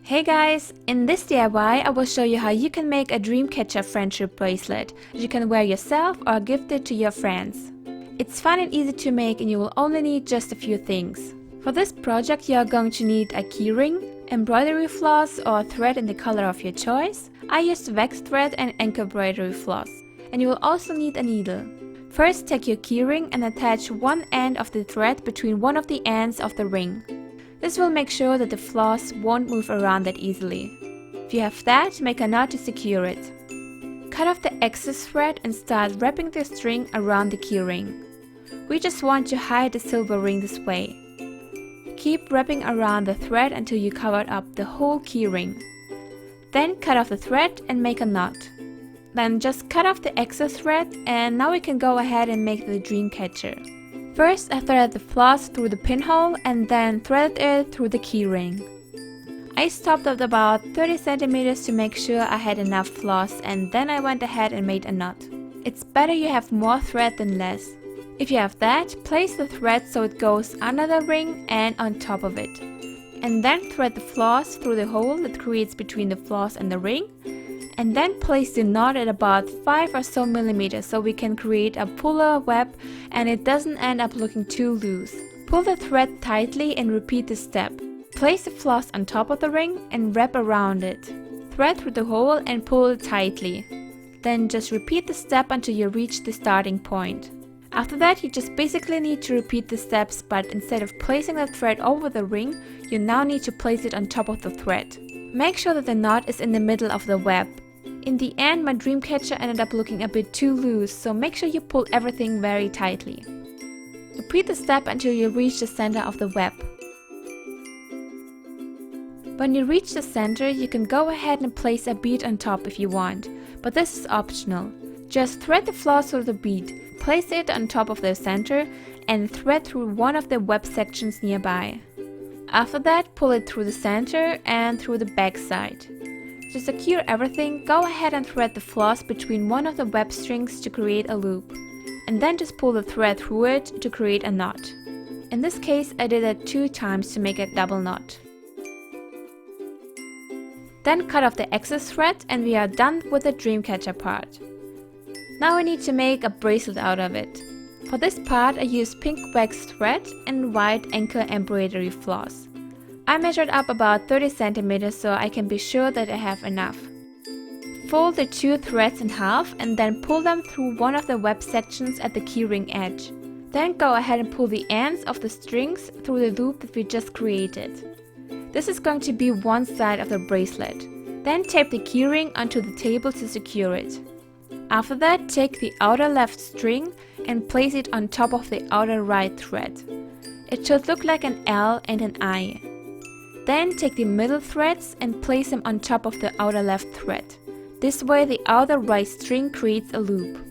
Hey guys! In this DIY I will show you how you can make a Dreamcatcher friendship bracelet that you can wear yourself or gift it to your friends. It's fun and easy to make and you will only need just a few things. For this project you are going to need a keyring, embroidery floss or thread in the color of your choice. I used wax thread and embroidery floss. And you will also need a needle. First take your keyring and attach one end of the thread between one of the ends of the ring. This will make sure that the floss won't move around that easily. If you have that, make a knot to secure it. Cut off the excess thread and start wrapping the string around the keyring. We just want to hide the silver ring this way. Keep wrapping around the thread until you covered up the whole keyring. Then cut off the thread and make a knot. Then just cut off the excess thread and now we can go ahead and make the Dreamcatcher. First I threaded the floss through the pinhole and then threaded it through the keyring. I stopped at about 30 cm to make sure I had enough floss and then I went ahead and made a knot. It's better you have more thread than less. If you have that, place the thread so it goes under the ring and on top of it. And then thread the floss through the hole that creates between the floss and the ring. And then place the knot at about 5 or so millimeters so we can create a puller web and it doesn't end up looking too loose. Pull the thread tightly and repeat the step. Place the floss on top of the ring and wrap around it. Thread through the hole and pull it tightly. Then just repeat the step until you reach the starting point. After that you just basically need to repeat the steps, but instead of placing the thread over the ring, you now need to place it on top of the thread. Make sure that the knot is in the middle of the web. In the end, my Dreamcatcher ended up looking a bit too loose, so make sure you pull everything very tightly. Repeat the step until you reach the center of the web. When you reach the center, you can go ahead and place a bead on top if you want, but this is optional. Just thread the floss through the bead, place it on top of the center, and thread through one of the web sections nearby. After that, pull it through the center and through the back side. To secure everything, go ahead and thread the floss between one of the web strings to create a loop. And then just pull the thread through it to create a knot. In this case, I did it 2 times to make a double knot. Then cut off the excess thread and we are done with the Dreamcatcher part. Now we need to make a bracelet out of it. For this part I used pink wax thread and white ankle embroidery floss. I measured up about 30 cm so I can be sure that I have enough. Fold the 2 threads in half and then pull them through one of the web sections at the keyring edge. Then go ahead and pull the ends of the strings through the loop that we just created. This is going to be one side of the bracelet. Then tape the keyring onto the table to secure it. After that, take the outer left string and place it on top of the outer right thread. It should look like an L and an I. Then take the middle threads and place them on top of the outer left thread. This way the outer right string creates a loop.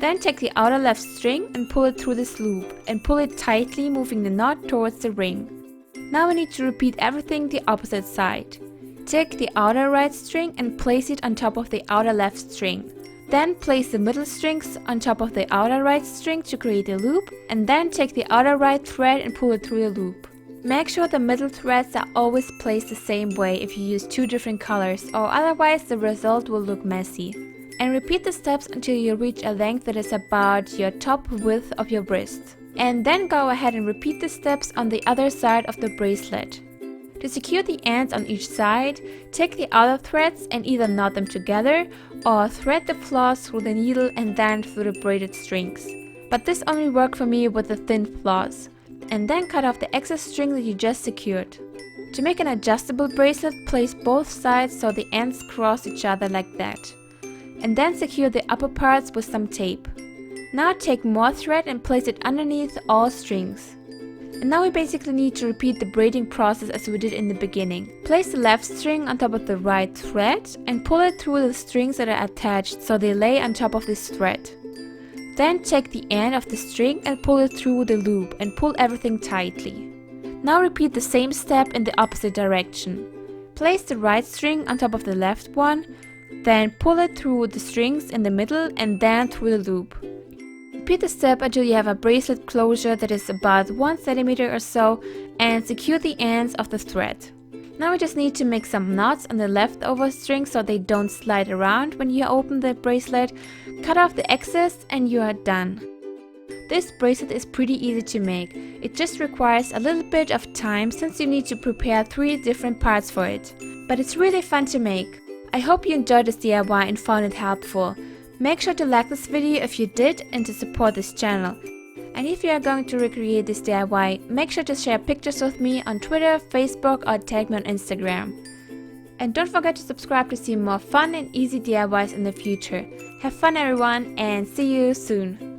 Then take the outer left string and pull it through this loop and pull it tightly, moving the knot towards the ring. Now we need to repeat everything the opposite side. Take the outer right string and place it on top of the outer left string. Then place the middle strings on top of the outer right string to create a loop, and then take the outer right thread and pull it through the loop. Make sure the middle threads are always placed the same way if you use 2 different colors, or otherwise the result will look messy. And repeat the steps until you reach a length that is about your top width of your wrist. And then go ahead and repeat the steps on the other side of the bracelet. To secure the ends on each side, take the outer threads and either knot them together or thread the floss through the needle and then through the braided strings. But this only worked for me with the thin floss. And then cut off the excess string that you just secured. To make an adjustable bracelet, place both sides so the ends cross each other like that. And then secure the upper parts with some tape. Now take more thread and place it underneath all strings. And now we basically need to repeat the braiding process as we did in the beginning. Place the left string on top of the right thread and pull it through the strings that are attached so they lay on top of this thread. Then take the end of the string and pull it through the loop and pull everything tightly. Now repeat the same step in the opposite direction. Place the right string on top of the left one, then pull it through the strings in the middle and then through the loop. Repeat the step until you have a bracelet closure that is about 1 cm or so and secure the ends of the thread. Now we just need to make some knots on the leftover string so they don't slide around when you open the bracelet. Cut off the excess and you are done. This bracelet is pretty easy to make. It just requires a little bit of time since you need to prepare 3 different parts for it. But it's really fun to make. I hope you enjoyed this DIY and found it helpful. Make sure to like this video if you did and to support this channel. And if you are going to recreate this DIY, make sure to share pictures with me on Twitter, Facebook or tag me on Instagram. And don't forget to subscribe to see more fun and easy DIYs in the future. Have fun everyone and see you soon!